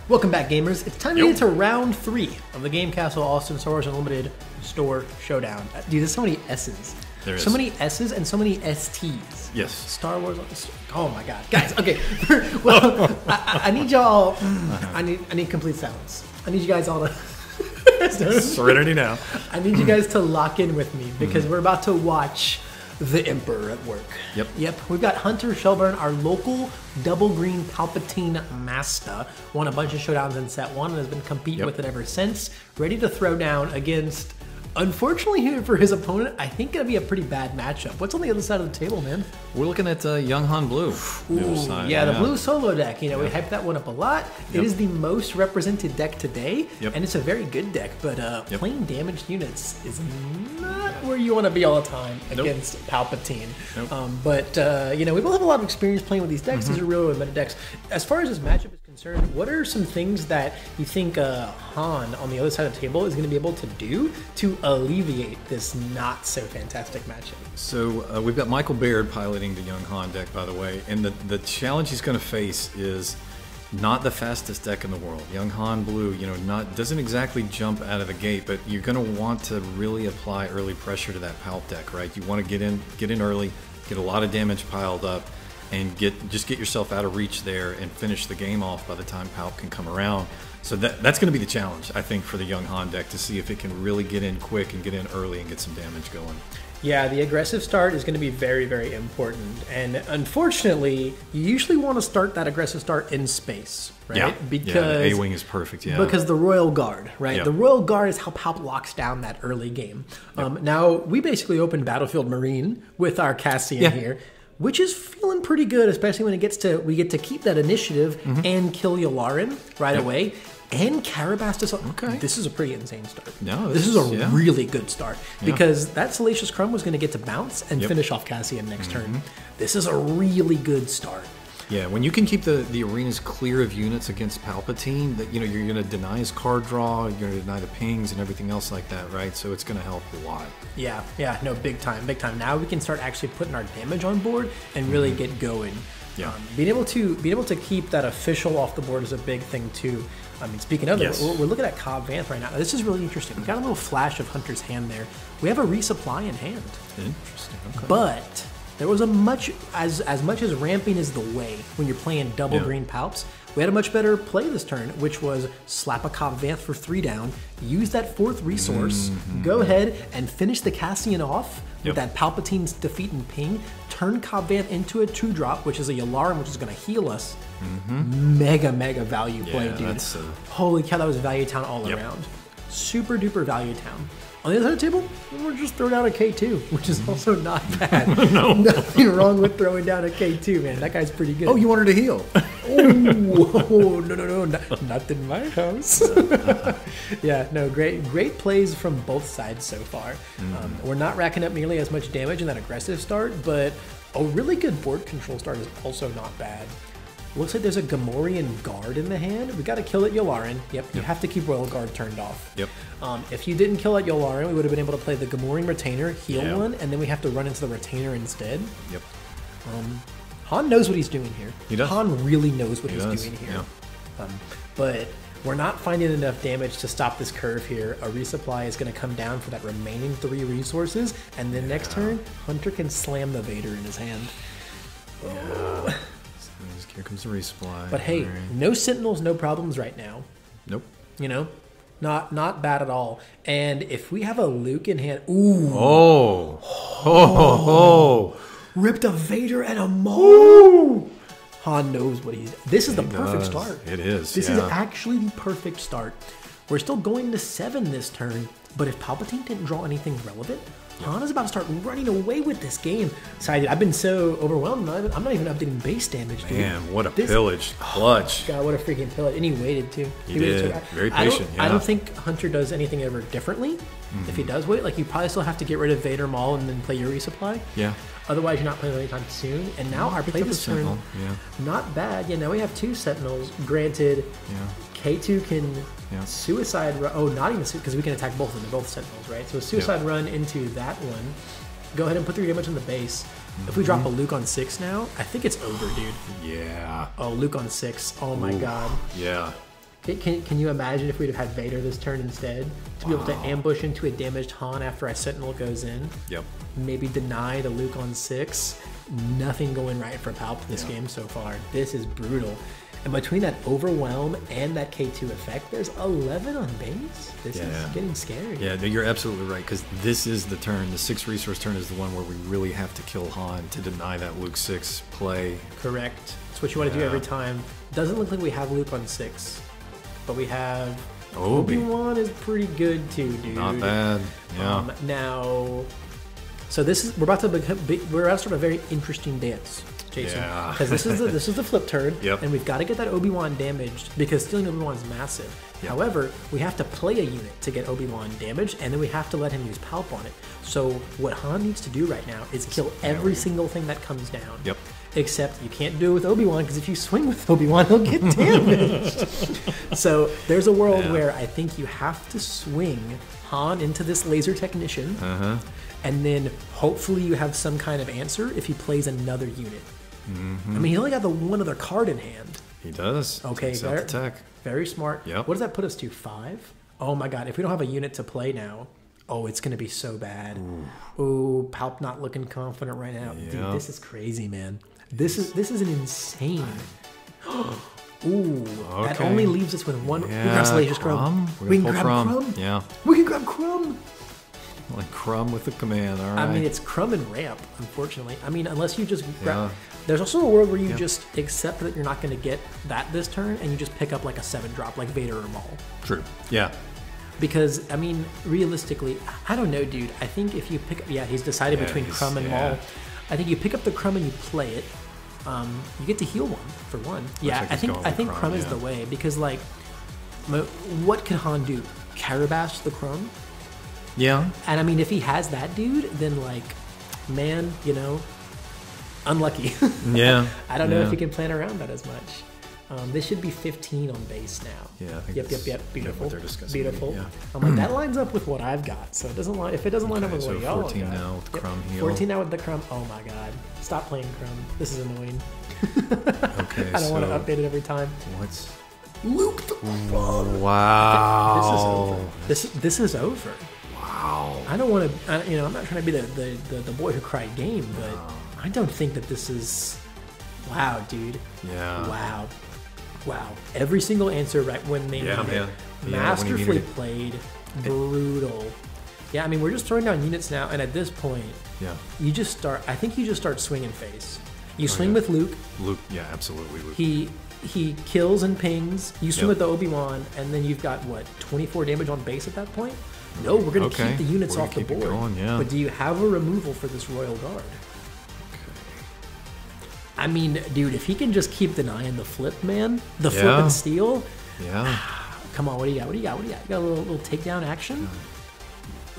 Welcome back, gamers. It's time to get to round 3 of the Game Castle Austin Star Wars Unlimited Store Showdown. Dude, there's so many S's. There is. So many S's and so many STs. Yes. Star Wars. Oh my God, guys. Okay. Well, I need y'all. I need complete silence. I need you guys all to. Serenity now. I need you guys to lock in with me because we're about to watch the Emperor at work. Yep. We've got Hunter Shelburne, our local double green Palpatine master. Won a bunch of showdowns in set 1 and has been competing with it ever since. Ready to throw down against, unfortunately for his opponent, I think going to be a pretty bad matchup. What's on the other side of the table, man? We're looking at Young Han Blue. Yeah, the blue solo deck. You know, we hyped that one up a lot. It is the most represented deck today, and it's a very good deck, but playing damaged units is not where you want to be all the time against Palpatine. But, you know, we both have a lot of experience playing with these decks. These are real meta decks. As far as this matchup is concerned, what are some things that you think Han on the other side of the table is going to be able to do to alleviate this not so fantastic matchup? So we've got Michael Baird piloting the Young Han deck, by the way, and the challenge he's going to face is not the fastest deck in the world. Young Han Blue, you know, doesn't exactly jump out of the gate, but you're going to want to really apply early pressure to that Palp deck, right? You want to get in early, get a lot of damage piled up, and just get yourself out of reach there and finish the game off by the time Palp can come around. So that's going to be the challenge, I think, for the Young Han deck, to see if it can really get in quick and get in early and get some damage going. Yeah, the aggressive start is going to be very, very important. And unfortunately, you usually want to start that aggressive start in space, right? Yeah, because the A-Wing is perfect, Because the Royal Guard, right? The Royal Guard is how Palp locks down that early game. Now, we basically opened Battlefield Marine with our Cassian here, which is feeling pretty good, especially when we get to keep that initiative and kill Yularen right away. And Carabas to This is a pretty insane start. No, this is a really good start because that Salacious Crumb was going to get to bounce and finish off Cassian next turn. This is a really good start. Yeah, when you can keep the arenas clear of units against Palpatine, that you're going to deny his card draw, you're going to deny the pings and everything else like that, right? So it's going to help a lot. Yeah, no, big time. Now we can start actually putting our damage on board and really get going. Yeah, being able to keep that official off the board is a big thing too. I mean, speaking of it, we're looking at Cobb Vanth right now. This is really interesting. We got a little flash of Hunter's hand there. We have a resupply in hand. Interesting. Okay. But there was as much as ramping is the way when you're playing double green Palps, we had a much better play this turn, which was slap a Cobb Vanth for 3 down, use that 4th resource, go ahead and finish the Cassian off with that Palpatine's defeat and ping, turn Cobb Vanth into a 2-drop, which is a Yularen, which is going to heal us. Mega value play, dude. Holy cow, that was value town all around. Super duper value town. On the other side of the table, we're just throwing down a K2, which is also not bad. Nothing wrong with throwing down a K2, man. That guy's pretty good. Oh, you want her to heal? No, not in my house. Yeah, no, great plays from both sides so far. We're not racking up nearly as much damage in that aggressive start, but a really good board control start is also not bad. Looks like there's a Gamorrean Guard in the hand. We got to kill at Yularen. You have to keep Royal Guard turned off. If you didn't kill at Yularen, we would have been able to play the Gamorrean Retainer, heal one, and then we have to run into the Retainer instead. Han knows what he's doing here. He does. Han really knows what he's doing here. But we're not finding enough damage to stop this curve here. A resupply is going to come down for that remaining 3 resources, and then next turn, Hunter can slam the Vader in his hand. Here comes the resupply. But hey, no Sentinels, no problems right now. Nope. You know, not bad at all. And if we have a Luke in hand, ripped a Vader and a Maul. Han knows what he's. This is the perfect start. It is. This is actually the perfect start. We're still going to 7 this turn, but if Palpatine didn't draw anything relevant, Han is about to start running away with this game. Sorry, I've been so overwhelmed. I'm not even updating base damage, dude. Man, what a pillage. Clutch. God, what a freaking pillage. And he waited, too. He did. Very patient, I don't think Hunter does anything ever differently. If he does wait, like, you probably still have to get rid of Vader Maul and then play your resupply. Otherwise, you're not playing anytime soon. And now our play this turn, not bad. Now we have 2 Sentinels. Granted, K2 can suicide run. Oh, not even because we can attack both of them. They're both Sentinels, right? So a suicide run into that one. Go ahead and put 3 damage on the base. If we drop a Luke on 6 now, I think it's over, dude. Yeah. Oh, Luke on 6. Oh my God. Yeah. Can you imagine if we'd have had Vader this turn instead? To be able to ambush into a damaged Han after our Sentinel goes in? Yep. Maybe deny the Luke on 6? Nothing going right for Palp this game so far. This is brutal. And between that Overwhelm and that K2 effect, there's 11 on base. This is getting scary. Yeah, you're absolutely right, because this is the turn. The 6 resource turn is the one where we really have to kill Han to deny that Luke 6 play. Correct. It's what you want to do every time. Doesn't look like we have Luke on 6, but we have... Obi-Wan is pretty good too, dude. Not bad. Yeah. Now, so this is we're about to start a very interesting dance, Jason. Yeah. Because this is the flip turn, Yep. and we've got to get that Obi-Wan damaged because stealing Obi-Wan is massive. Yep. However, we have to play a unit to get Obi-Wan damaged, and then we have to let him use Palp on it. So what Han needs to do right now is kill every single thing that comes down. Yep. Except you can't do it with Obi-Wan, because if you swing with Obi-Wan, he'll get damaged. So there's a world where I think you have to swing Han into this laser technician, and then hopefully you have some kind of answer if he plays another unit. I mean, he only got the one other card in hand. He does. Okay, very smart. Yep. What does that put us to, 5? Oh my god, if we don't have a unit to play now, oh, it's going to be so bad. Ooh, Palp not looking confident right now. Yep. Dude, this is crazy, man. This is an insane. Ooh, that only leaves us with one. We can grab Salacious Crumb. We can grab Crumb. Yeah. We can grab Crumb. Like Crumb with the command, all right. I mean, it's Crumb and Ramp, unfortunately. I mean, unless you just grab... There's also a world where you just accept that you're not going to get that this turn, and you just pick up like a 7-drop, like Vader or Maul. True. Yeah. Because, I mean, realistically, I don't know, dude. I think if you pick up... Yeah, he's decided between Crumb and Maul. I think you pick up the Crumb and you play it. You get to heal one for one. Yeah, like I think Crumb is the way, because like, what can Han do? Carabash the Crumb? Yeah. And I mean, if he has that dude, then like, man, you know, unlucky. Yeah. I don't know if he can plan around that as much. This should be 15 on base now. Yeah, I think Yep. Beautiful. what they're discussing. Beautiful. Yeah. I'm like, that lines up with what I've got. So it doesn't line. If it doesn't line up with what y'all got. 14 now with Crumb heal. 14 now with the Crumb. Oh my god. Stop playing Crumb. This is annoying. Okay. I don't want to update it every time. What's Luke the Crumb. Wow. This is over. Wow. I don't want to. I'm not trying to be the boy who cried game, but I don't think that this is. Wow, dude. Yeah. Wow. Every single answer right when they Yeah, needed man. it. Masterfully played. Brutal. Yeah, I mean, we're just throwing down units now, and at this point, you just start. I think you just start swinging face. You swing with Luke. Luke, yeah, absolutely. Luke. He kills and pings. You swing with the Obi-Wan, and then you've got, what, 24 damage on base at that point? No, we're going to keep the units off the board. But do you have a removal for this Royal Guard? I mean, dude, if he can just keep denying the flip, man, the flip and steal. Yeah. Come on, what do you got? You got a little takedown action?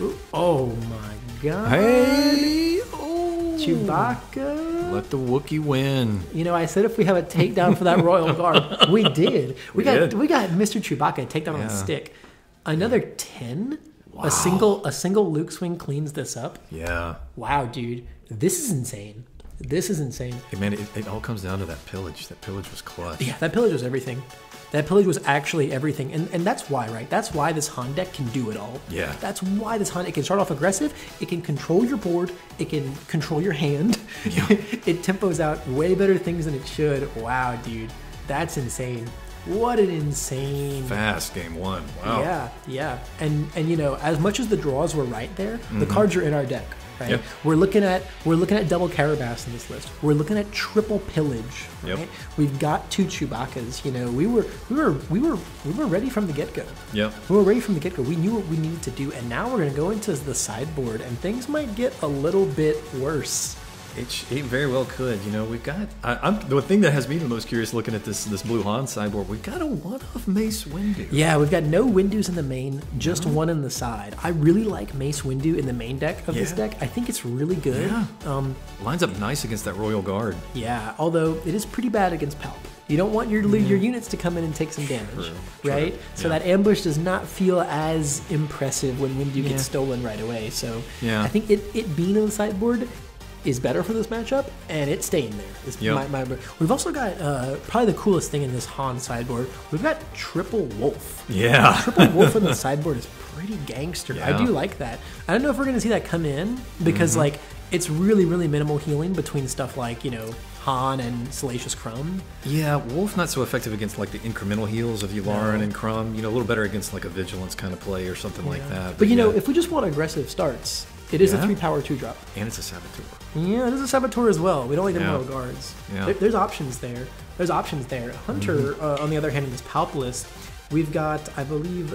Ooh, oh my god. Hey! Chewbacca. Let the Wookiee win. You know, I said if we have a takedown for that Royal Guard, we did. We got Mr. Chewbacca a takedown on the stick. Another 10. Wow. A single Luke swing cleans this up. Yeah. Wow, dude, this is insane. Hey man, it all comes down to that pillage. That pillage was clutch. Yeah, that pillage was everything. That pillage was actually everything. And that's why, right? That's why this Han deck can do it all. Yeah. That's why this Han, it can start off aggressive, it can control your board, it can control your hand. Yeah. It tempos out way better things than it should. Wow, dude. That's insane. What an insane fast game one. Wow. Yeah. And you know, as much as the draws were right there, the cards are in our deck. Right? Yep. We're looking at double Carabass in this list. We're looking at triple pillage. Right? Yep. We've got 2 Chewbaccas. You know, we were ready from the get-go. Yep. We were ready from the get-go. We knew what we needed to do, and now we're going to go into the sideboard, and things might get a little bit worse. It very well could. You know, we've got. The thing that has me the most curious looking at this Blue Han sideboard, we've got a one-off Mace Windu. Yeah, we've got no Windus in the main, just one in the side. I really like Mace Windu in the main deck of this deck. I think it's really good. Yeah. Lines up nice against that Royal Guard. Yeah, although it is pretty bad against Palp. You don't want your units to come in and take some damage, right? True. So that ambush does not feel as impressive when Windu gets stolen right away. So I think it being on the sideboard is better for this matchup, and it's staying there. We've also got probably the coolest thing in this Han sideboard. We've got triple wolf. Yeah. Triple wolf in the sideboard is pretty gangster. Yeah. I do like that. I don't know if we're going to see that come in because like it's really, really minimal healing between stuff like, you know, Han and Salacious Crumb. Yeah, Wolf not so effective against like the incremental heals of Yularen and Crumb. You know, a little better against like a Vigilance kind of play or something like that. But you know, if we just want aggressive starts, it is a 3-power 2-drop. And it's a Saboteur. Yeah, it is a Saboteur as well. We don't need the Mortal Guards. Yeah. There's options there. There's options there. Hunter, on the other hand, in this Palp list, we've got, I believe,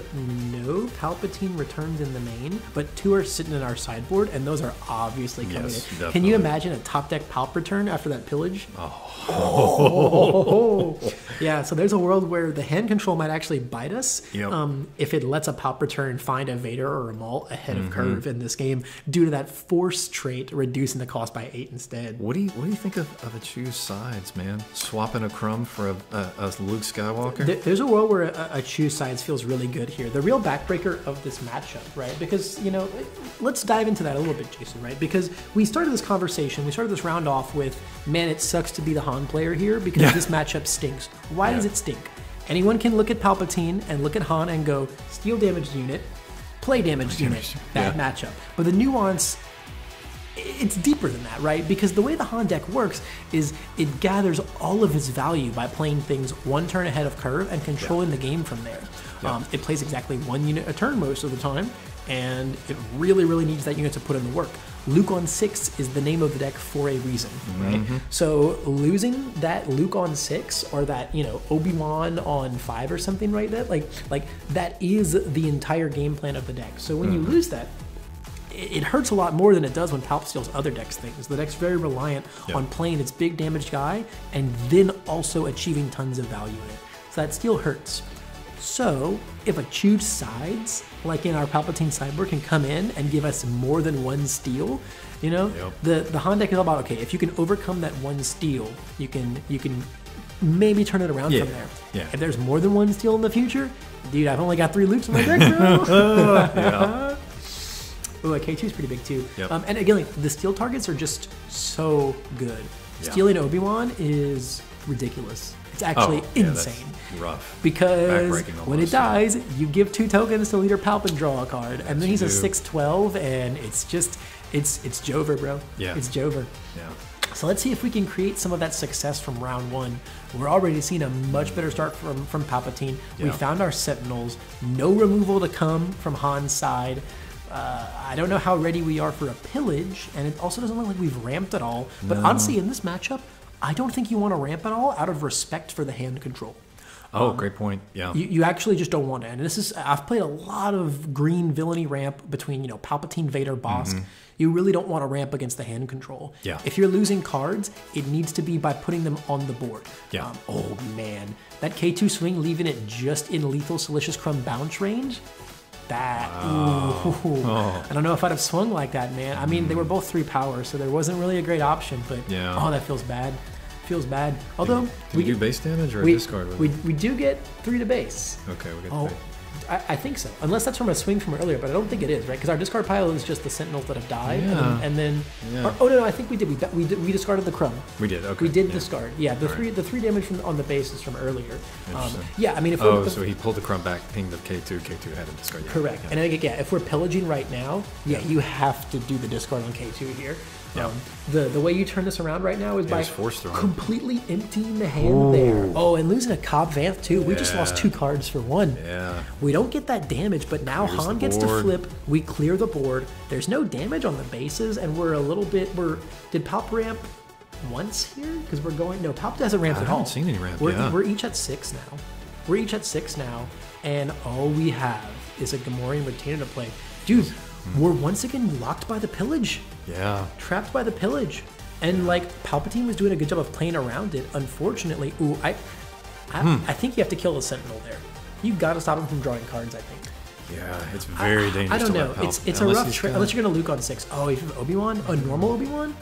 no Palpatine returns in the main, but 2 are sitting in our sideboard, and those are obviously coming in. Definitely. Can you imagine a top deck Palp return after that pillage? Yeah, so there's a world where the hand control might actually bite us if it lets a Palp return find a Vader or a Maul ahead of curve in this game due to that force trait reducing the cost by 8 instead. What do you think of a choose sides, man? Swapping a Crumb for a Luke Skywalker? There's a world where a choose sides feels really good here. The real backbreaker of this matchup, right? Because, you know, let's dive into that a little bit, Jason, right? Because we started this conversation, we started this round off with, man, it sucks to be the Han player here because this matchup stinks. Why does it stink? Anyone can look at Palpatine and look at Han and go, steal damaged unit, play damaged unit, bad matchup. But the nuance, it's deeper than that, right? Because the way the Han deck works is it gathers all of its value by playing things 1 turn ahead of curve and controlling the game from there. It plays exactly 1 unit a turn most of the time, and it really, really needs that unit to put in the work. Luke on 6 is the name of the deck for a reason, right? So losing that Luke on 6 or that, you know, Obi-Wan on 5 or something right there, like that is the entire game plan of the deck. So when you lose that, it hurts a lot more than it does when Palp steals other decks things. The deck's very reliant on playing its big damage guy and then also achieving tons of value in it. So that steal hurts. So if a choose sides, like in our Palpatine sideboard, can come in and give us more than 1 steal, you know, the Han deck is all about, okay, if you can overcome that 1 steal, you can maybe turn it around from there. If there's more than 1 steal in the future, dude, I've only got 3 Lukes in my deck now. Ooh, a K2 is pretty big too. And again, like, the steal targets are just so good. Stealing Obi-Wan is ridiculous. It's actually insane. That's rough. Because when it dies, you give 2 tokens to Leader Palp and draw a card. And then he's a 6/12, and it's just, it's Jover, bro. It's Jover. So let's see if we can create some of that success from round 1. We're already seeing a much better start from Palpatine. We found our Sentinels. No removal to come from Han's side. I don't know how ready we are for a pillage, and it also doesn't look like we've ramped at all. But honestly, in this matchup, I don't think you want to ramp at all out of respect for the hand control. Great point. You actually just don't want to. And this is, I've played a lot of green villainy ramp between, you know, Palpatine, Vader, Bosk. You really don't want to ramp against the hand control. If you're losing cards, it needs to be by putting them on the board. Oh man, that K2 swing, leaving it just in lethal Salacious Crumb bounce range. That, I don't know if I'd have swung like that, man. I mean, they were both 3 power, so there wasn't really a great option, but oh, that feels bad. Feels bad. Although, we do base damage or a discard with it? We do get 3 to base. Okay, we get 3. I think so. Unless that's from a swing from earlier, but I don't think it is, right? Because our discard pile is just the Sentinels that have died. And then oh no, I think we did. We discarded the Crumb. We did, okay. We did discard. Yeah, the three damage on the base is from earlier. I mean, if so he pulled the Crumb back, pinged the K2 had to discard. Correct. And again, if we're pillaging right now, you have to do the discard on K2 here. The way you turn this around right now is by completely emptying the hand there. Oh, and losing a Cobb Vanth too. We just lost 2 cards for 1. We don't get that damage, but now Han gets to flip. We clear the board. There's no damage on the bases, and we're a little bit. Did Palp ramp once here? Because we're going. No, Palp hasn't ramped at all. I haven't seen any ramp. We're each at 6 now. And all we have is a Gamorrean Retainer to play, dude. We're once again locked by the pillage. Trapped by the pillage. And like Palpatine was doing a good job of playing around it. Unfortunately, I think you have to kill the Sentinel there. You've got to stop him from drawing cards, I think. It's very dangerous. I don't know. It's a rough trade. Unless you're going to Luke on 6. Oh, if you have Obi-Wan, a normal Obi-Wan?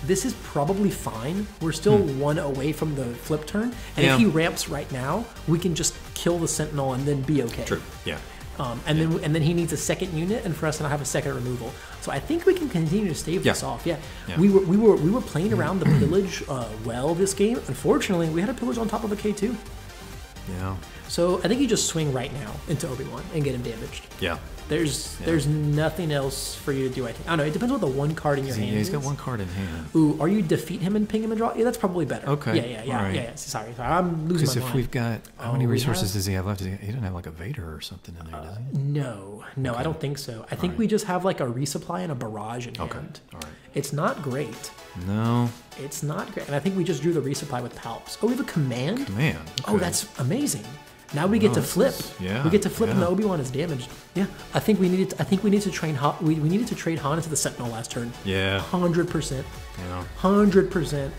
This is probably fine. We're still 1 away from the flip turn. And if he ramps right now, we can just kill the Sentinel and then be okay. True, and then he needs a second unit, and for us to not have a second removal. So I think we can continue to stave this off. Yeah. Yeah. We were playing around the pillage well this game. Unfortunately, we had a pillage on top of a K2. Yeah. So I think you just swing right now into Obi-Wan and get him damaged. Yeah. There's nothing else for you to do. I think. I don't know. It depends on the one card in your hand. Yeah, he's got one card in hand. Ooh, are you defeat him and ping him and draw? Yeah, that's probably better. Okay. Yeah. Sorry, I'm losing my mind. Because if we've got how many resources does he have left? He doesn't have like a Vader or something in there, does he? No, okay. I don't think so. I think we just have like a resupply and a barrage in hand. All right. It's not great. No. It's not great. And I think we just drew the resupply with Palps. Oh, we have a command? Okay. Oh, that's amazing. Now we get to flip. Yeah. We get to flip and the Obi-Wan is damaged. Yeah. I think we needed to train Han. We needed to trade Han into the Sentinel last turn. Yeah. 100%. Yeah. 100%.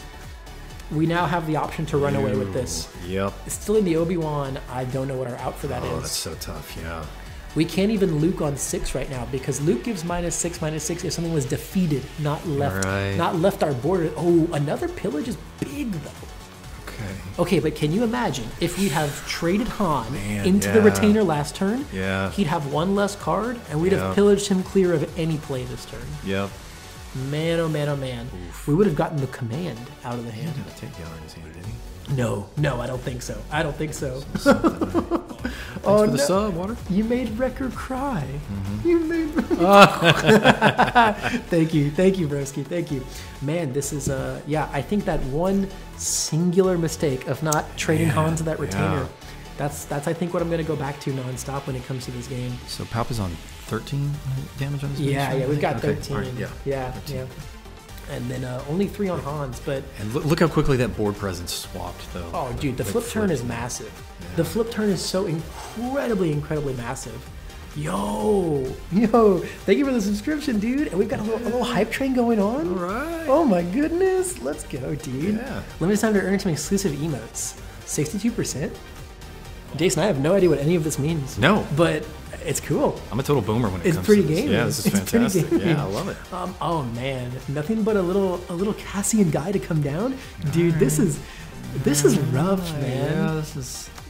We now have the option to run away with this. Yep. Still in the Obi-Wan, I don't know what our out for that is. Oh, that's so tough, yeah. We can't even Luke on 6 right now because Luke gives -6/-6 if something was defeated, not left. Right. Not left our border. Oh, another pillage is big though. Okay, but can you imagine if we'd have traded Han into the retainer last turn? Yeah. He'd have one less card, and we'd have pillaged him clear of any play this turn. Yep. Man, oh man, oh man. Oof. We would have gotten the command out of the hand. He didn't take Yar in his hand, did he? No, I don't think so. Thanks for the sub, Water. You made Wrecker cry. Mm-hmm. You made Thank you, broski. Thank you. Man, this is I think that one singular mistake of not trading Han to that retainer. That's I think what I'm gonna go back to nonstop when it comes to this game. So Palp is on 13 damage on his Yeah, we've got 13. Right, yeah. And then only 3 on Hans, but... And look how quickly that board presence swapped, though. Oh, dude, the flip turn is massive. Yeah. The flip turn is so incredibly massive. Yo, thank you for the subscription, dude. And we've got a little hype train going on. All right. Oh, my goodness. Let's go, dude. Yeah. Limited time to earn some exclusive emotes. 62%? Jason, I have no idea what any of this means. No. But... it's cool. I'm a total boomer when it comes to this. It's pretty gaming. Yeah, this is fantastic. Yeah, I love it. Oh man, nothing but a little Cassian guy to come down, dude. This is rough, man. Yeah,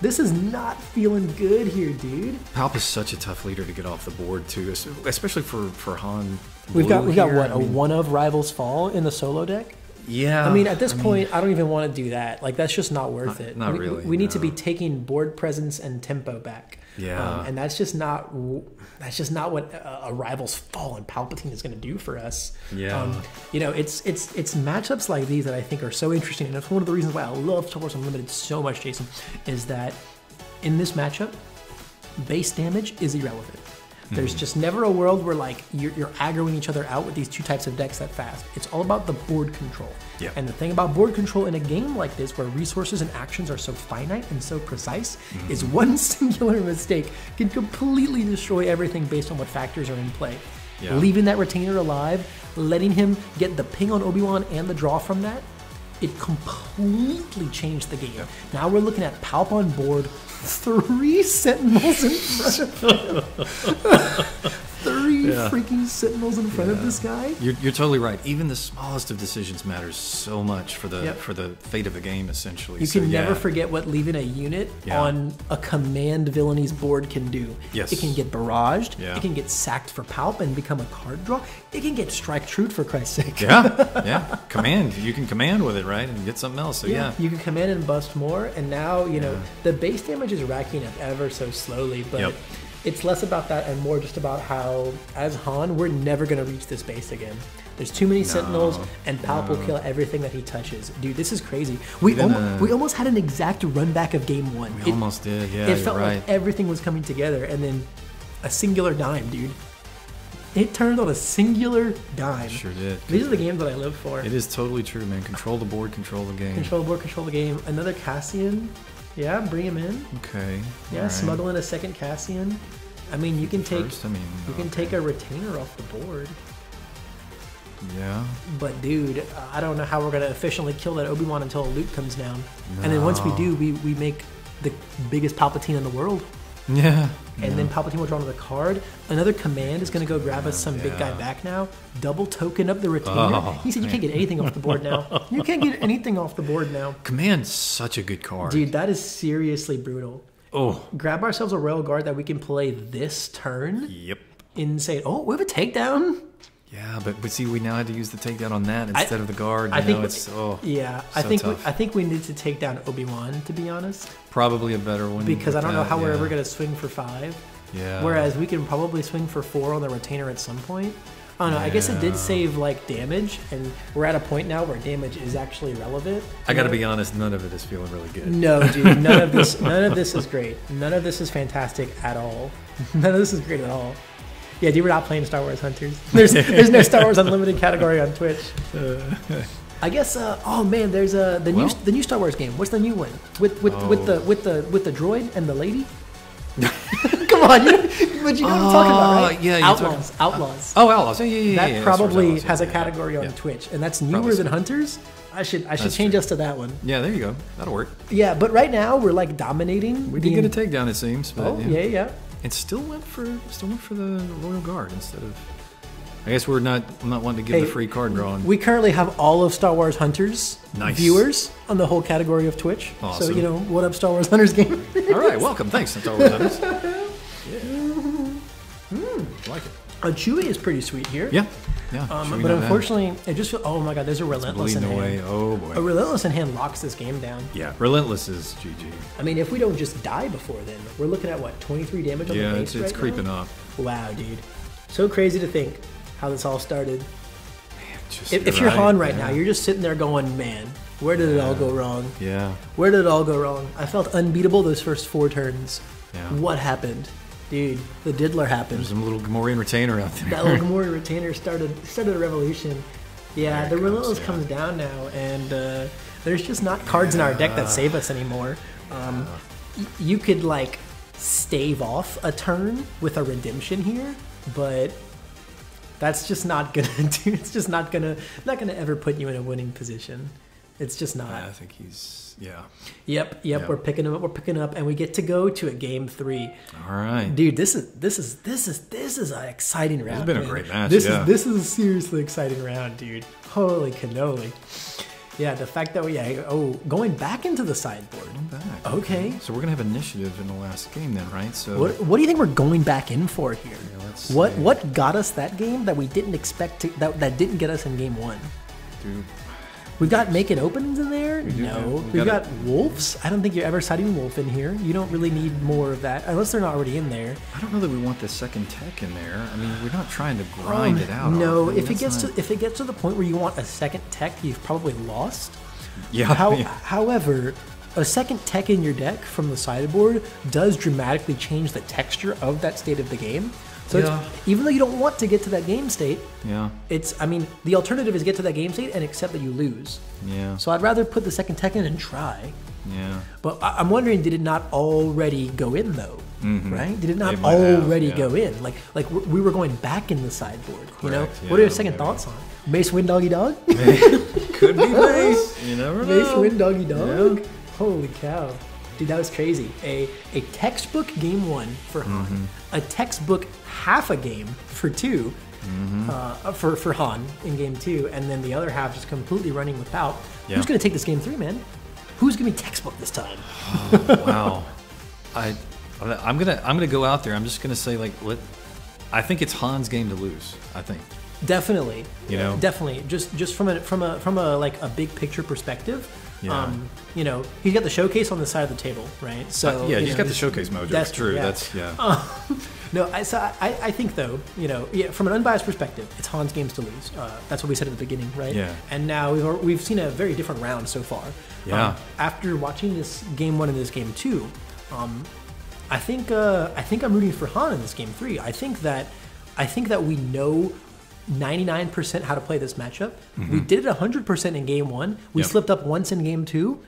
this is not feeling good here, dude. Palp is such a tough leader to get off the board too, especially for Han. We've got what a one of Rivals Fall in the solo deck. Yeah. I mean, at this point, I don't even want to do that. Like, that's just not worth it. Not really. We need to be taking board presence and tempo back. Yeah. And that's just not what a Rivals Fall and Palpatine is going to do for us. Yeah. It's matchups like these that I think are so interesting, and that's one of the reasons why I love Star Wars Unlimited so much, Jason, is that in this matchup, base damage is irrelevant. There's just never a world where like you're aggroing each other out with these two types of decks that fast. It's all about the board control. Yeah. And the thing about board control in a game like this, where resources and actions are so finite and so precise, is one singular mistake can completely destroy everything based on what factors are in play. Yeah. Leaving that retainer alive, letting him get the ping on Obi-Wan and the draw from that, it completely changed the game. Yeah. Now we're looking at Palp on board, 3 Sentinels in front of him. 3 freaking Sentinels in front of this guy. You're totally right. Even the smallest of decisions matters so much for the fate of the game, essentially. You can never forget what leaving a unit on a command villain's board can do. Yes. It can get barraged. It can get sacked for Palp and become a card draw. It can get strike truth, for Christ's sake. Yeah. Command. You can command with it, right? And get something else. So you can command and bust more. And now, the base damage is racking up ever so slowly, but it's less about that and more just about how, as Han, we're never going to reach this base again. There's too many Sentinels, and Palp will kill everything that he touches. Dude, this is crazy. We almost had an exact run back of game 1. We almost did, yeah. It felt like everything was coming together, and then a singular dime, dude. It turned on a singular dime. Sure did. These are the games that I live for. It is totally true, man. Control the board, control the game. Control the board, control the game. Another Cassian. Yeah, bring him in. Okay. Yeah, smuggle in a second Cassian. I mean, you can take take a retainer off the board. Yeah. But dude, I don't know how we're gonna efficiently kill that Obi-Wan until Luke comes down. No. And then once we do, we make the biggest Palpatine in the world. Yeah. And then Palpatine will draw another card. Another command is going to go grab us some big guy back now. Double token up the retainer. He said you can't get anything off the board now. You can't get anything off the board now. Command's such a good card. Dude, that is seriously brutal. Oh. Grab ourselves a Royal Guard that we can play this turn. Yep. Insane. Oh, we have a takedown. Yeah, but see, we now had to use the takedown on that instead of the guard. I think we need to take down Obi-Wan, to be honest. Probably a better one. Because I don't know how we're ever going to swing for 5. Yeah. Whereas we can probably swing for 4 on the retainer at some point. I don't know. I guess it did save like damage, and we're at a point now where damage is actually relevant. I got to be honest, none of it is feeling really good. No, dude, none of this is great. None of this is fantastic at all. None of this is great at all. Yeah, dude, we're not playing Star Wars Hunters. There's no Star Wars Unlimited category on Twitch. I guess. Oh man, there's the new Star Wars game. What's the new one with the droid and the lady? Come on, but you know what I'm talking about, right? Yeah, Outlaws. Oh, Outlaws. Yeah. That probably has a category on Twitch, and that's newer than Hunters. I should change us to that one. Yeah, there you go. That'll work. Yeah, but right now we're like dominating. We did get a takedown, it seems. But, yeah. It still went for the Royal Guard instead of. I guess I'm not wanting to give the free card drawing. We currently have all of Star Wars Hunters viewers on the whole category of Twitch. Awesome. So what up, Star Wars Hunters game? All right, welcome. Thanks, Star Wars Hunters. Like it. Chewie is pretty sweet here. Yeah. But unfortunately, it just feels. Oh my God, there's a Relentless in hand. Oh boy. A Relentless in hand locks this game down. Yeah, Relentless is GG. I mean, if we don't just die before then, we're looking at what, 23 damage on the base it's creeping up. Wow, dude. So crazy to think how this all started. Man, if you're Han right now, you're just sitting there going, man, where did it all go wrong? Yeah. Where did it all go wrong? I felt unbeatable those first 4 turns. Yeah. What happened? Dude, the diddler happened. There's a little Gamorrean retainer out there. That little Gamorrean retainer started a revolution. Yeah, the Relentless comes down now, and there's just not cards in our deck that save us anymore. You could like stave off a turn with a redemption here, but that's just not gonna do. It's just not gonna ever put you in a winning position. It's just not. I think he's Yep. We're picking him up. We're picking up, and we get to go to a game 3. All right, dude. This is an exciting round. It's been a great match. This is a seriously exciting round, dude. Holy cannoli. Yeah, the fact that going back into the sideboard. Okay. So we're gonna have initiative in the last game then, right? So what do you think we're going back in for here? Yeah, what got us that game that we didn't expect to that didn't get us in game 1? Dude. We've got making openings in there. We've got wolves. I don't think you're ever citing wolf in here. You don't really need more of that unless they're not already in there. I don't know that we want the second tech in there. I mean, we're not trying to grind it out. No, if it gets to the point where you want a second tech, you've probably lost. Yeah. However, a second tech in your deck from the sideboard does dramatically change the texture of that state of the game. So even though you don't want to get to that game state, the alternative is get to that game state and accept that you lose. Yeah. So I'd rather put the second tech in and try. Yeah. But I'm wondering, did it not already go in though? Mm-hmm. Right? Did it not already go in? Like we were going back in the sideboard. Correct. You know? What are your second thoughts on Mace Win Doggy Dog? Could be Mace. You never know. Mace Win Doggy Dog. Yeah. Holy cow. Dude, that was crazy. A textbook game 1 for Han. A textbook half a game for 2 for Han in game 2, and then the other half just completely running without. Yeah. Who's going to take this game 3, man? Who's going to be textbook this time? Wow. I'm gonna go out there. I'm just gonna say I think it's Han's game to lose. I think. Definitely. Definitely. Just from a like a big picture perspective. Yeah. He's got the showcase on the side of the table, right? So he's got the showcase mojo. That's true. Yeah. No, I think though, from an unbiased perspective, it's Han's games to lose. That's what we said at the beginning, right? Yeah. And now we've seen a very different round so far. Yeah. After watching this game 1 and this game 2, I think I'm rooting for Han in this game 3. I think that we know 99% how to play this matchup. We did it 100% in game 1. We slipped up once in game 2.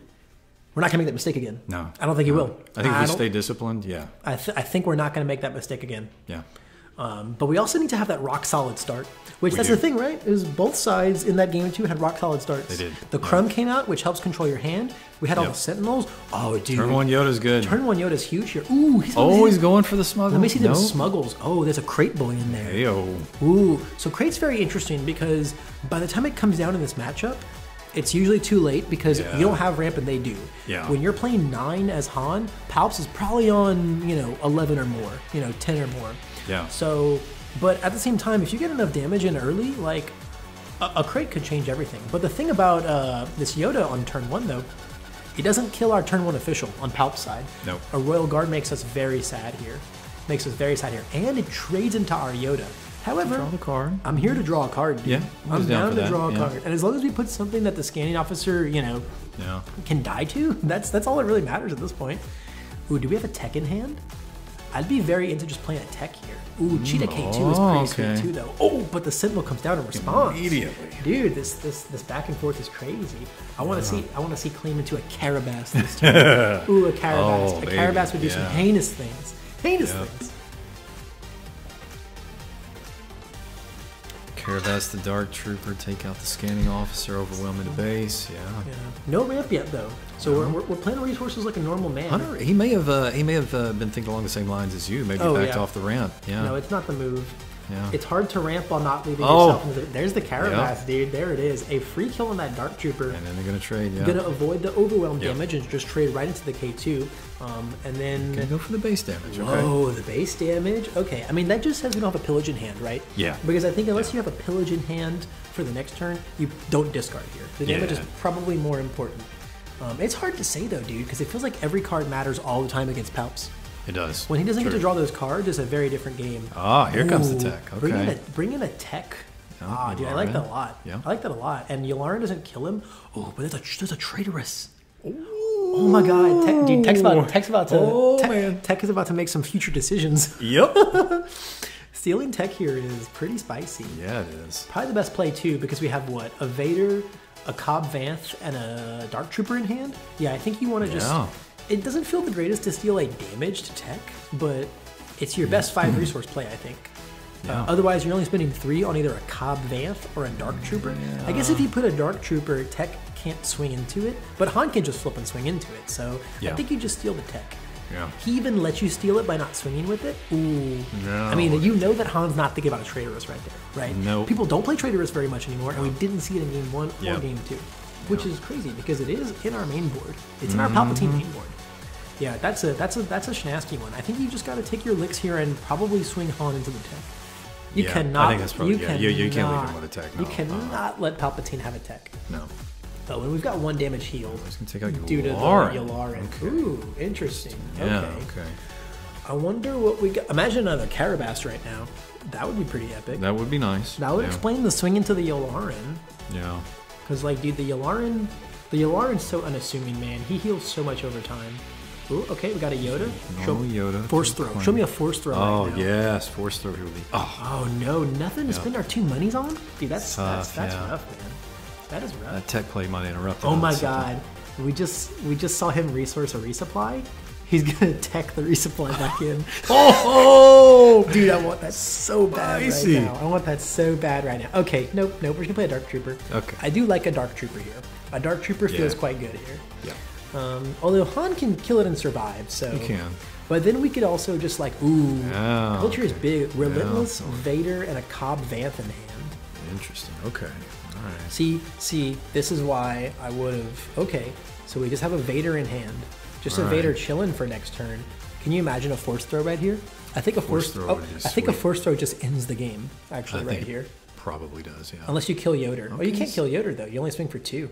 We're not going to make that mistake again. No. I don't think he will. I think if we stay disciplined, I think we're not going to make that mistake again. Yeah. But we also need to have that rock solid start, that's the thing, right? Is both sides in that game 2 had rock solid starts. They did. The Crumb came out, which helps control your hand. We had all the Sentinels. Oh, dude. Turn 1 Yoda's good. Turn 1 Yoda's huge here. Ooh, he's going for the smuggle. Let me see them smuggles. Oh, there's a crate boy in there. Hey-o. Ooh, so crate's very interesting because by the time it comes down in this matchup, it's usually too late because you don't have ramp and they do. Yeah. When you're playing 9 as Han, Palps is probably on 11 or more, 10 or more. Yeah. So But at the same time, if you get enough damage in early, like a crate could change everything. But the thing about this Yoda on turn 1 though, it doesn't kill our turn 1 official on Palp's side. Nope. A Royal Guard makes us very sad here. And it trades into our Yoda. However, draw the card. I'm here to draw a card. Dude. Yeah, I'm down to draw a card. And as long as we put something that the scanning officer, can die to, that's all that really matters at this point. Ooh, do we have a tech in hand? I'd be very into just playing a tech here. Ooh, Cheetah K2 is pretty sweet too, though. Oh, but the Sentinel comes down and responds immediately. Dude, this back and forth is crazy. I want to see claim into a Carabas this turn. Ooh, a Carabas. A Carabas would do some heinous things. Things. Carabas the Dark Trooper, take out the scanning officer, overwhelm the base. Yeah. No ramp yet though, so we're playing resources like a normal man. Hunter, he may have been thinking along the same lines as you. Maybe backed off the ramp. Yeah. No, it's not the move. Yeah. It's hard to ramp while not leaving yourself into the... There's the Carabas, dude. There it is. A free kill on that Dark Trooper. And then they're going to trade, Going to avoid the overwhelm damage and just trade right into the K2. And then... Going to go for the base damage, Oh, the base damage? Okay. I mean, that just says we don't have a pillage in hand, right? Yeah. Because I think unless you have a pillage in hand for the next turn, you don't discard here. The damage is probably more important. It's hard to say, though, dude, because it feels like every card matters all the time against Palps. It does. When he doesn't get to draw those cards, it's a very different game. Ah, here comes the tech. Okay. Bring in a tech. Dude, I like that a lot. Yeah. I like that a lot. And Yularen doesn't kill him. Oh, but there's a traitoress. Oh my god. Tech is about to make some future decisions. Yep. Stealing tech here is pretty spicy. Yeah, it is. Probably the best play, too, because we have, what, a Vader, a Cobb Vanth, and a Dark Trooper in hand? Yeah, I think you want to just... It doesn't feel the greatest to steal a damaged tech, but it's your best 5 resource play, I think. Otherwise, you're only spending 3 on either a Cobb Vanth or a Dark Trooper. I guess if you put a Dark Trooper, tech can't swing into it, but Han can just flip and swing into it, so I think you just steal the tech. Yeah. He even lets you steal it by not swinging with it. Ooh. No. I mean, you know that Han's not thinking about a traitoress right there, right? No. People don't play traitoress very much anymore, and we didn't see it in game 1 or game 2, which is crazy because it is in our main board. It's in our Palpatine main board. Yeah, that's a Shnasky one. I think you just got to take your licks here and probably swing Han into the tech. You cannot. I think that's probably you can't leave him with a tech. No. You cannot let Palpatine have a tech. No. Oh, and we've got 1 damage healed. He's gonna take out due to the Yularen. Okay. Ooh, interesting. Yeah. Okay. I wonder what we got. Imagine another Carabas right now. That would be pretty epic. That would be nice. That would explain the swing into the Yularen. Yeah. Because like, dude, the Yularen's so unassuming, man. He heals so much over time. Ooh, okay, we got a Yoda. Yoda. Force throw. Show me a force throw. Oh, right now. yes, force throw here. Oh no, nothing to spend our 2 monies on? Dude, that's rough, man. That is rough. That tech play might interrupt. Oh my god. We just saw him resource a resupply. He's gonna tech the resupply back in. Oh, dude, I want that so bad right now. I want that so bad right now. Okay, nope. We're gonna play a Dark Trooper. Okay. I do like a Dark Trooper here. A Dark Trooper feels quite good here. Yeah. Although Han can kill it and survive, so he can. But then we could also just like, culture is big. Relentless, Vader, and a Cobb Vanth in hand. Interesting. Okay. All right. See, this is why I would have. Okay, so we just have a Vader in hand, just a Vader chilling for next turn. Can you imagine a force throw right here? I think a force throw. I think a force throw just ends the game. Actually, right here. Probably does. Yeah. Unless you kill Yoder. Okay. Oh, you can't kill Yoder though. You only swing for 2.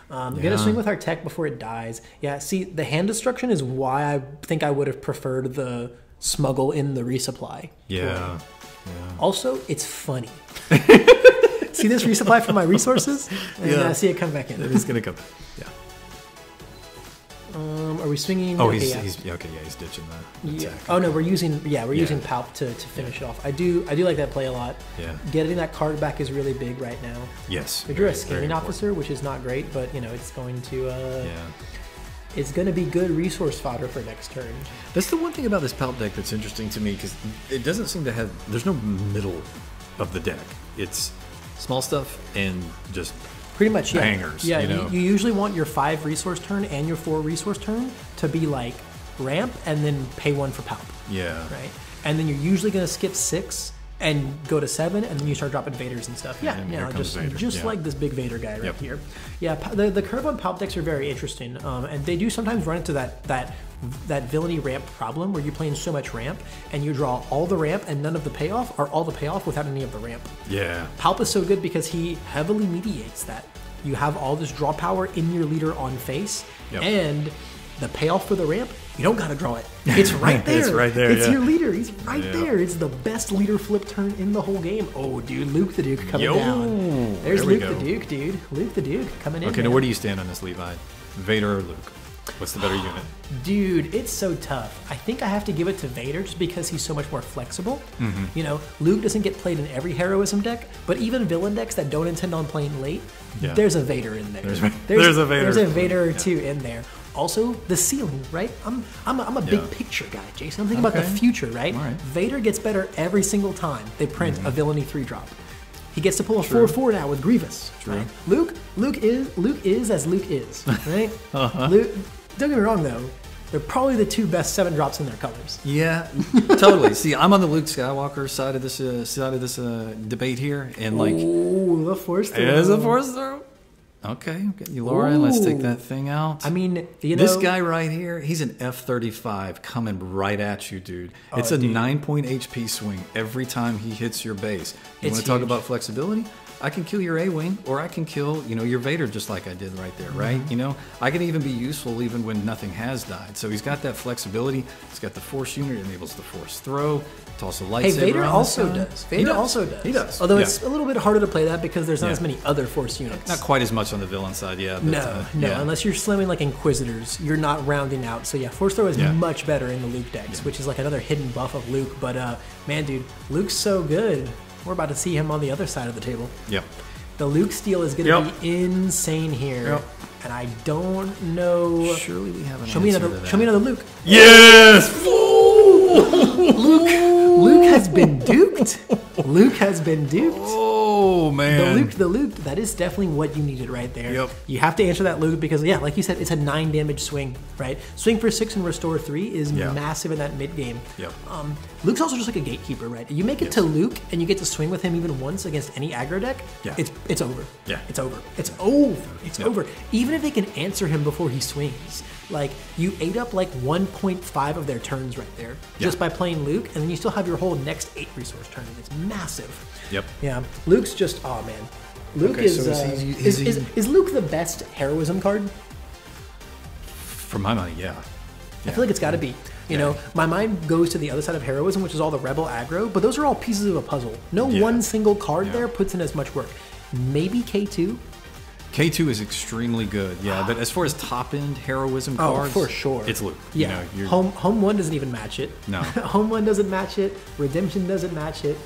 Gonna swing with our tech before it dies. Yeah, see, the hand destruction is why I think I would have preferred the smuggle in the resupply. Yeah. Also, it's funny. See this resupply for my resources? And I see it come back in. It is gonna come. Yeah. Are we swinging? Oh, he's ditching the tech. Oh no, we're using Palp to finish it off. I do like that play a lot. Yeah. Getting that card back is really big right now. Yes. We drew a scanning officer, which is not great, but it's going to it's going to be good resource fodder for next turn. That's the one thing about this Palp deck that's interesting to me, because it doesn't seem to have. There's no middle of the deck. It's small stuff and just. Pretty much, yeah. Bangers. Yeah, you usually want your 5 resource turn and your 4 resource turn to be like ramp and then pay 1 for Palp. Yeah. Right? And then you're usually going to skip 6 and go to 7, and then you start dropping Vaders and stuff. Yeah, And yeah, here comes Vader. just Yeah. like this big Vader guy right Yep. here. Yeah, the curve on Palp decks are very interesting, and they do sometimes run into that villainy ramp problem where you're playing so much ramp and you draw all the ramp and none of the payoff, or all the payoff without any of the ramp. Yeah. Palp is so good because he heavily mediates that. You have all this draw power in your leader on face, Yep. and the payoff for the ramp, you don't gotta draw it. It's right there. It's right there, It's yeah. your leader. He's right Yeah. there. It's the best leader flip turn in the whole game. Oh, dude, Luke the Duke coming Yo, down. There's there we Luke the go. Duke, dude. Luke the Duke coming in. Okay, now man. where do you stand on this, Levi? Vader or Luke? What's the better unit? Dude, it's so tough. I think I have to give it to Vader just because he's so much more flexible. You know, Luke doesn't get played in every heroism deck, but even villain decks that don't intend on playing late, Yeah. there's a Vader in there. There's a Vader. There's a Vader or Yeah. two in there. Also, the ceiling, right? I'm a big Yeah. picture guy, Jason. I'm thinking about Okay. the future, right? All right. Vader gets better every single time they print a villainy 3-drop. He gets to pull a 4/4 now with Grievous. True. Right? Luke is as Luke is, right? Luke, don't get me wrong though, they're probably the 2 best 7-drops in their colors. Yeah, totally. See, I'm on the Luke Skywalker side of this debate here, and like, Ooh, the Force throw. is a force throw. Okay, get you, Lauren. Let's take Ooh. that thing out. I mean, you know, This guy right here, he's an F-35 coming right at you, dude. It's a dude. 9-point HP swing every time he hits your base. You It's want to talk huge. about flexibility? I can kill your A-Wing, or I can kill, your Vader just like I did right there, right? I can even be useful even when nothing has died. So he's got that flexibility. He's got the Force unit, enables the Force throw, toss a lightsaber hey, Vader on also this guy. does. He Vader also does. He does. Although Yeah. it's a little bit harder to play that because there's not Yeah. as many other Force units. Not quite as much on the villain side, yeah. But, No, yeah. unless you're slamming like Inquisitors, you're not rounding out. So yeah, Force Throw is Yeah. much better in the Luke decks, which is like another hidden buff of Luke. But man, dude, Luke's so good. We're about to see him on the other side of the table. Yep. The Luke steal is going to Yep. be insane here, Yep. and I don't know. Surely we have an Show me answer another. to Show me that. another Luke. Yes! Luke has been duped. Luke has been duped. Oh, man. The Luke, that is definitely what you needed right there. Yep. You have to answer that Luke because, yeah, like you said, it's a 9 damage swing, right? Swing for 6 and restore 3 is Yeah. massive in that mid game. Yep. Luke's also just like a gatekeeper, right? You make it to Luke and you get to swing with him even once against any aggro deck. Yeah. It's over. Yeah. It's over. It's over. It's Yep. over. Even if they can answer him before he swings. Like, you ate up like 1.5 of their turns right there just by playing Luke, and then you still have your whole next 8 resource turn. It's massive. Yep. Yeah. Luke's just, oh man. Luke Okay, is, so is he- is Luke the best heroism card? For my money, yeah. I feel like it's got to be. You know, my mind goes to the other side of heroism, which is all the rebel aggro, but those are all pieces of a puzzle. No Yeah. one single card Yeah. there puts in as much work. Maybe K2? K2 is extremely good, yeah. But as far as top-end heroism Oh, cards, for sure. it's Luke. Yeah. You're, Home 1 doesn't even match it. No. Home 1 doesn't match it. Redemption doesn't match it.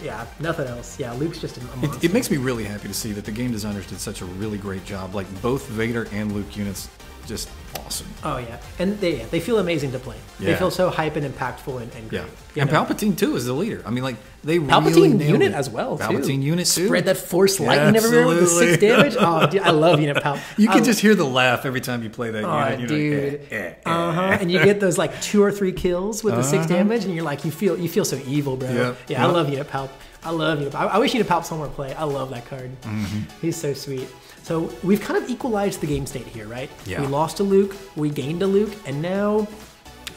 Yeah, nothing else. Yeah, Luke's just a monster. it makes me really happy to see that the game designers did such a really great job. Like, both Vader and Luke units, just awesome. Oh, yeah. And they feel amazing to play. They Yeah. feel so hype and impactful and great. Yeah. you And know? Palpatine, too, is the leader. I mean, like, they really Palpatine nailed unit it. as well, too. Palpatine unit, too. Spread that force lightning everywhere with the 6 damage. Oh, dude, I love unit Pal. You can just hear the laugh every time you play that Oh, unit. You're dude. like, And you get those like 2 or 3 kills with the 6 damage, and you're like, you feel so evil, bro. Yep. Yeah, I Yep. love Unit Palp. I love Unit Palp. I wish Unit Palp somewhere play. I love that card. He's so sweet. So we've kind of equalized the game state here, right? Yeah. We lost to Luke, we gained to Luke, and now,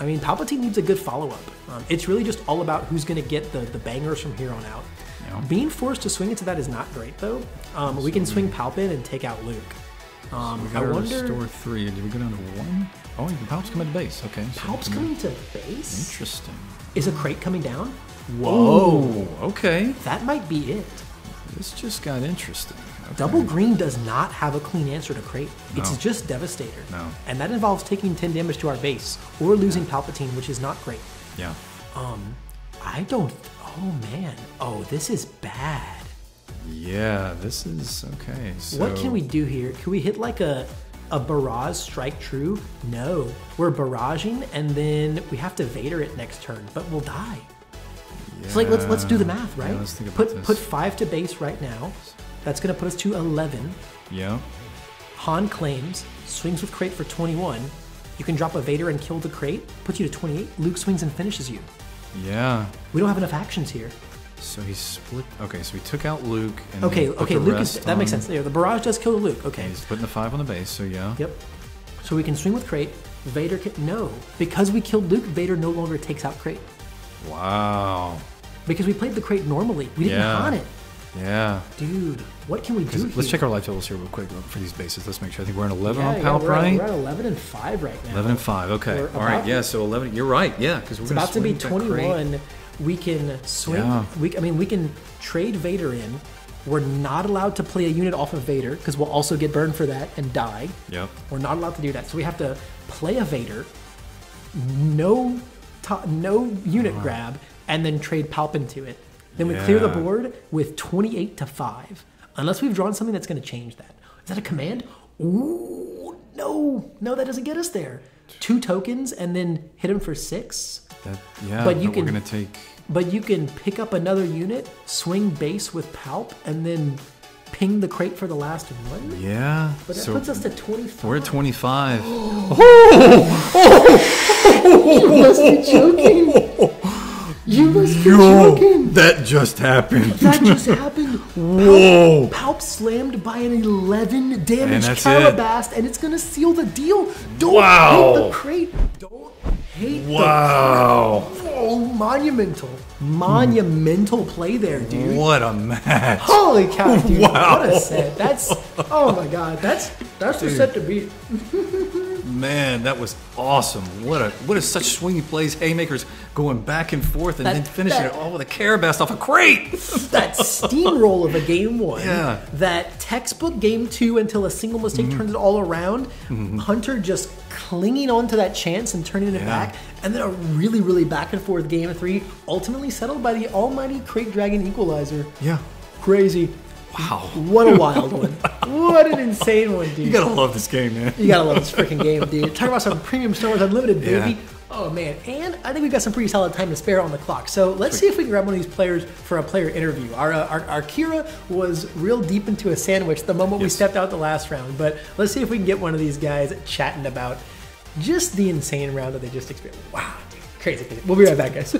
I mean, Palpatine needs a good follow-up. It's really just all about who's going to get the bangers from here on out. Yeah. Being forced to swing into that is not great, though. We can swing Palp in and take out Luke. We I got to wonder... restore 3. Did we go down to 1? Oh, the Palp's coming to base. Okay. So Palp's coming to base? Interesting. Is a crate coming down? Whoa. Okay. That might be it. This just got interesting. Okay. Double green does not have a clean answer to crate. It's No. just Devastator. No. And that involves taking 10 damage to our base or losing Palpatine, which is not great. Yeah. I don't... Oh, man. Oh, this is bad. Yeah, this is okay. So What can we do here? Can we hit like a barrage strike true? No. We're barraging, and then we have to Vader it next turn, but we'll die. So like, let's do the math, right? Yeah, let's think about this. Put 5 to base right now. That's going to put us to 11. Yeah. Han claims, swings with crate for 21. You can drop a Vader and kill the crate, puts you to 28. Luke swings and finishes you. Yeah. We don't have enough actions here. So he split. Okay, so he took out Luke. And Okay, then put okay, the Luke rest is, that makes on- sense. Yeah, the barrage does kill Luke. Okay. He's putting the 5 on the base, so yeah. Yep. So we can swing with Crate. Vader can, no. Because we killed Luke, Vader no longer takes out Crate. Wow. Because we played the Crate normally. We didn't Yeah. haunt it. Yeah. Dude, what can we do here? Let's check our life totals here real quick for these bases. Let's make sure. I think we're at 11 on Yeah, Palp, we're right? We're at 11 and 5 right now. 11 and 5. Okay. We're All right. about- Yeah. So 11. You're right. Yeah. Because we're It's gonna about to be swing with that Crate. 21. We can swing. Yeah. We can trade Vader in. We're not allowed to play a unit off of Vader because we'll also get burned for that and die. Yep. We're not allowed to do that. So we have to play a Vader, no unit grab, and then trade Palp into it. Then we clear the Yeah. board with 28 to 5. Unless we've drawn something that's going to change that. Is that a command? Ooh, no, that doesn't get us there. 2 tokens and then hit him for 6. Yeah. But you we're can- gonna take. But you can pick up another unit, swing base with Palp, and then ping the Crate for the last one. Yeah. But that so puts us to 25. we're at 25. You must be joking. You must be joking. That just happened. That just happened. Whoa. Palp slammed by an 11 damage And that's Calabast, and it's going to seal the deal. Don't Wow. hate the Crate. Don't hate Wow. the Crate. Oh, monumental play there, dude. What a match. Holy cow, dude. Wow. What a set. That's, oh my God. That's the set to beat. Man, that was awesome. What a such swingy plays, haymakers going back and forth, and then finishing it all with a Carabast off a Crate. That steamroll of a game 1. Yeah. That textbook game 2 until a single mistake turns it all around. Hunter just clinging on to that chance and turning it back. And then a really, really back and forth game 3, ultimately settled by the almighty Crate Dragon Equalizer. Yeah. Crazy. Wow. What a wild one. What an insane one, dude. You gotta love this game, man. You gotta love this freaking game, dude. Talk about some premium Star Wars Unlimited, baby. Yeah. Oh, man. And I think we've got some pretty solid time to spare on the clock. So let's see if we can grab one of these players for a player interview. Our Kira was real deep into a sandwich the moment we stepped out the last round. But let's see if we can get one of these guys chatting about just the insane round that they just experienced. Wow, dude. Crazy. We'll be right back, guys.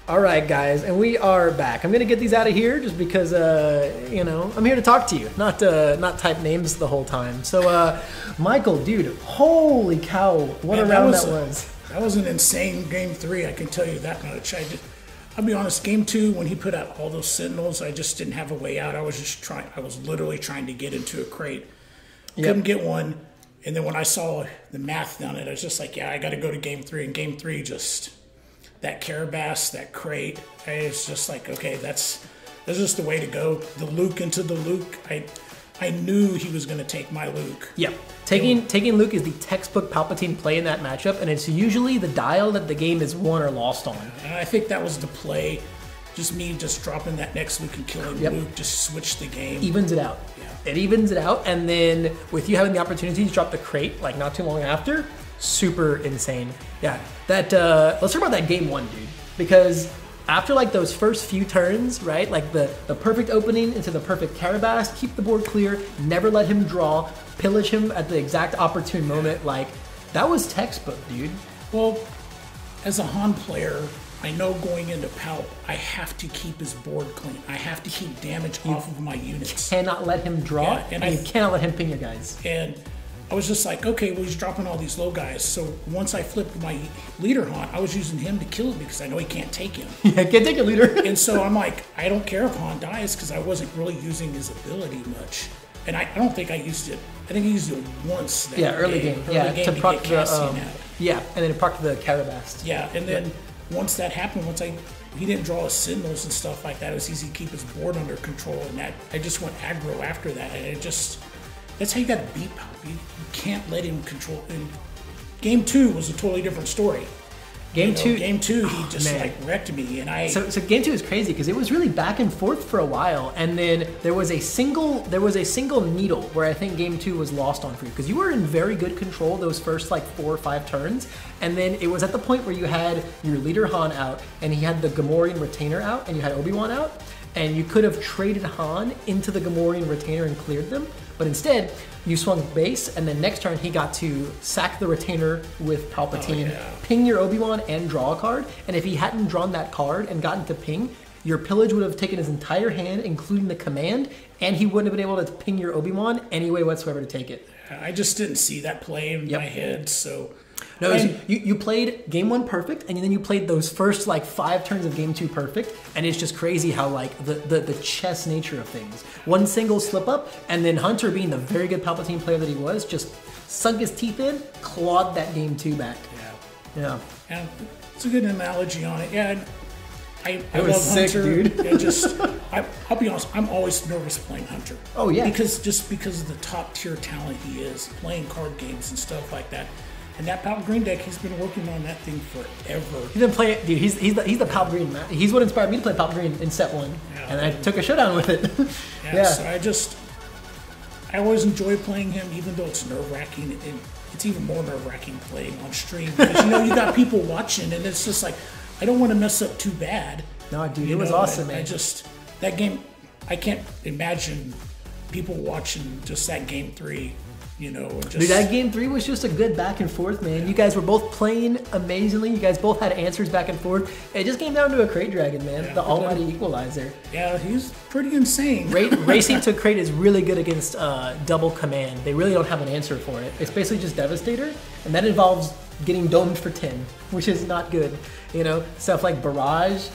All right, guys, and we are back. I'm gonna get these out of here just because, I'm here to talk to you, not type names the whole time. So, Michael, dude, holy cow, what a round that was. That was an insane game 3. I can tell you that much. I'll be honest. Game 2, when he put out all those Sentinels, I just didn't have a way out. I was literally trying to get into a Crate. Couldn't get one. And then when I saw the math on it, I was just like, yeah, I got to go to game 3. And game 3 just. That Carabast, that Crate, it's just like, okay, that's just the way to go. The Luke into the Luke. I knew he was going to take my Luke. Yep. Taking Luke is the textbook Palpatine play in that matchup, and it's usually the dial that the game is won or lost on. And I think that was the play. Just me just dropping that next Luke and killing Luke, just switch the game. Evens it out. Yeah. It evens it out, and then with you having the opportunity to drop the Crate, like not too long after, super insane. Yeah, let's talk about that game 1, dude, because after like those first few turns, right, like the perfect opening into the perfect Carabast, keep the board clear, never let him draw, pillage him at the exact opportune moment, like that was textbook, dude. Well, as a Han player, I know going into Palp, I have to keep his board clean. I have to keep damage off of my units. Cannot let him draw, Yeah, and you cannot let him ping your guys. And I was just like, okay, well, he's dropping all these low guys. So once I flipped my leader Han, I was using him to kill him because I know he can't take him. Yeah, can't take a leader. And so I'm like, I don't care if Han dies because I wasn't really using his ability much. And I don't think I used it. I think I used it once. That Early game to proc get Cassian out. Yeah, and then it proc the Carabast. Yeah, and then once that happened, he didn't draw his signals and stuff like that, it was easy to keep his board under control. And that I just went aggro after that, and that's how you got to beat Palp. You can't let him control. And game 2 was a totally different story. Game two, he just wrecked me, and I. So game 2 is crazy because it was really back and forth for a while, and then there was a single needle where I think game 2 was lost on for you because you were in very good control those first like 4 or 5 turns, and then it was at the point where you had your leader Han out, and he had the Gamorrean retainer out, and you had Obi-Wan out, and you could have traded Han into the Gamorrean retainer and cleared them. But instead, you swung base, and then next turn he got to sack the retainer with Palpatine, ping your Obi-Wan, and draw a card. And if he hadn't drawn that card and gotten to ping, your pillage would have taken his entire hand, including the command, and he wouldn't have been able to ping your Obi-Wan any way whatsoever to take it. I just didn't see that play in my head, so... No, you played game 1 perfect, and then you played those first like 5 turns of game 2 perfect, and it's just crazy how like the chess nature of things. One single slip up, and then Hunter, being the very good Palpatine player that he was, just sunk his teeth in, clawed that game 2 back. Yeah. And it's a good analogy on it. Yeah. I love sick, Hunter. Dude. I'll be honest, I'm always nervous playing Hunter. Oh yeah. Because of the top tier talent he is, playing card games and stuff like that. And that Palp Green deck, he's been working on that thing forever. He's been playing, dude. He's the Palp Green man. He's what inspired me to play Palp Green in set 1, and I took a showdown with it. So I always enjoy playing him, even though it's nerve wracking. And it's even more nerve wracking playing on stream because you got people watching, and it's just like I don't want to mess up too bad. No, dude, it was awesome, man. That game, I can't imagine people watching just that game 3. Dude, that game 3 was just a good back and forth, man. Yeah. You guys were both playing amazingly. You guys both had answers back and forth. It just came down to a Crate Dragon, man. Yeah, the almighty equalizer. Yeah, he's pretty insane. Racing to Crate is really good against double command. They really don't have an answer for it. It's basically just Devastator, and that involves getting domed for 10, which is not good. Stuff like Barrage.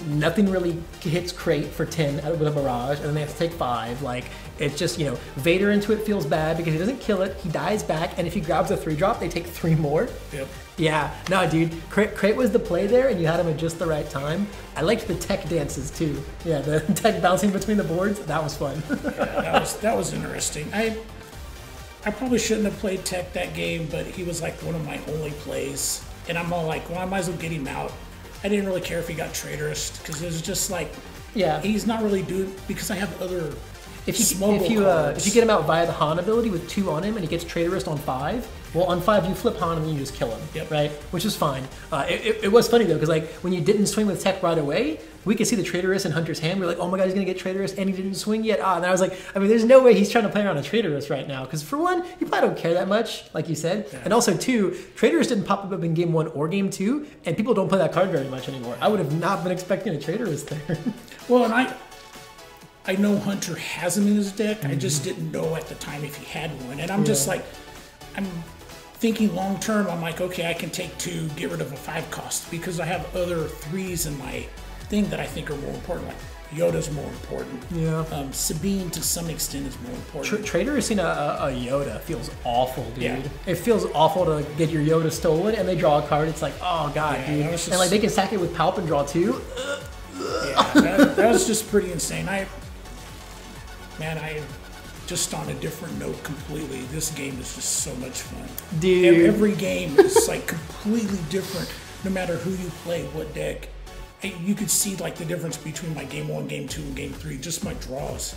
Nothing really hits Crate for 10 with a Barrage, and then they have to take 5. Like, it's just, Vader into it feels bad because he doesn't kill it, he dies back, and if he grabs a 3-drop, they take 3 more. Yep. Yeah, no, dude, Crate was the play there, and you had him at just the right time. I liked the tech dances, too. Yeah, the tech bouncing between the boards, that was fun. Yeah, that was interesting. I probably shouldn't have played tech that game, but he was like one of my only plays, and I'm all like, well, I might as well get him out. I didn't really care if he got traitorous because it was just like, he's not really doing because I have other. If you get him out via the Han ability with 2 on him and he gets traitorous on 5, well, on 5 you flip Han and then you just kill him, right? Which is fine. It was funny though because like when you didn't swing with tech right away, we could see the traitorous in Hunter's hand. We're like, oh my god, he's gonna get traitorous and he didn't swing yet. And I was like, there's no way he's trying to play around a traitorous right now because for one, you probably don't care that much, like you said, and also 2, traitorous didn't pop up in game 1 or game 2, and people don't play that card very much anymore. I would have not been expecting a traitorous there. Well, and I know Hunter has him in his deck. I just didn't know at the time if he had one. And I'm just like, I'm thinking long term. I'm like, okay, I can take 2, get rid of a 5 cost because I have other 3s in my thing that I think are more important. Like Yoda's more important. Yeah. Sabine to some extent is more important. Traitor seeing a Yoda feels awful, dude. Yeah. It feels awful to get your Yoda stolen and they draw a card. It's like, oh god, dude. And like they can sack it with Palp and draw 2. Yeah, that was just pretty insane. I just on a different note completely. This game is just so much fun. Dude. Every game is like completely different, no matter who you play, what deck. You could see like the difference between my game 1, game 2, and game 3, just my draws.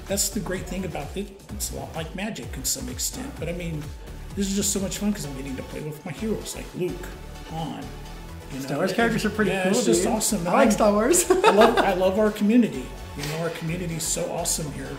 That's the great thing about it. It's a lot like Magic to some extent. But this is just so much fun because I'm getting to play with my heroes like Luke, Han. Star Wars characters are pretty cool, it's just awesome. I like Star Wars. I love our community. Our community is so awesome here.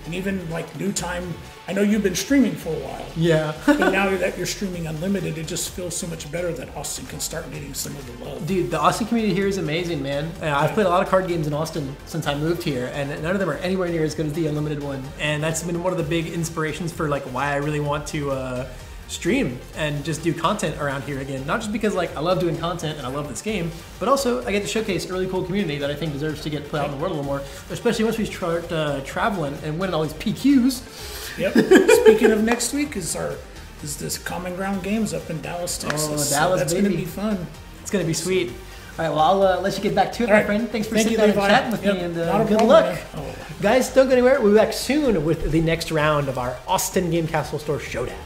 And even like new time, I know you've been streaming for a while. Yeah. But now that you're streaming unlimited, it just feels so much better that Austin can start getting some of the love. Dude, the Austin community here is amazing, man. I've played a lot of card games in Austin since I moved here, and none of them are anywhere near as good as the unlimited one. And that's been one of the big inspirations for like why I really want to stream and just do content around here again. Not just because like I love doing content and I love this game, but also I get to showcase a really cool community that I think deserves to get put out in the world a little more, especially once we start traveling and winning all these PQs. Yep. Speaking of next week is this Common Ground Games up in Dallas, Texas. Oh, Dallas, that's going to be fun. It's going to be sweet. All right, well, I'll let you get back to it, my friend. Thanks for sitting down and chatting with me, and good luck. Guys, don't go anywhere. We'll be back soon with the next round of our Austin Game Castle Store Showdown.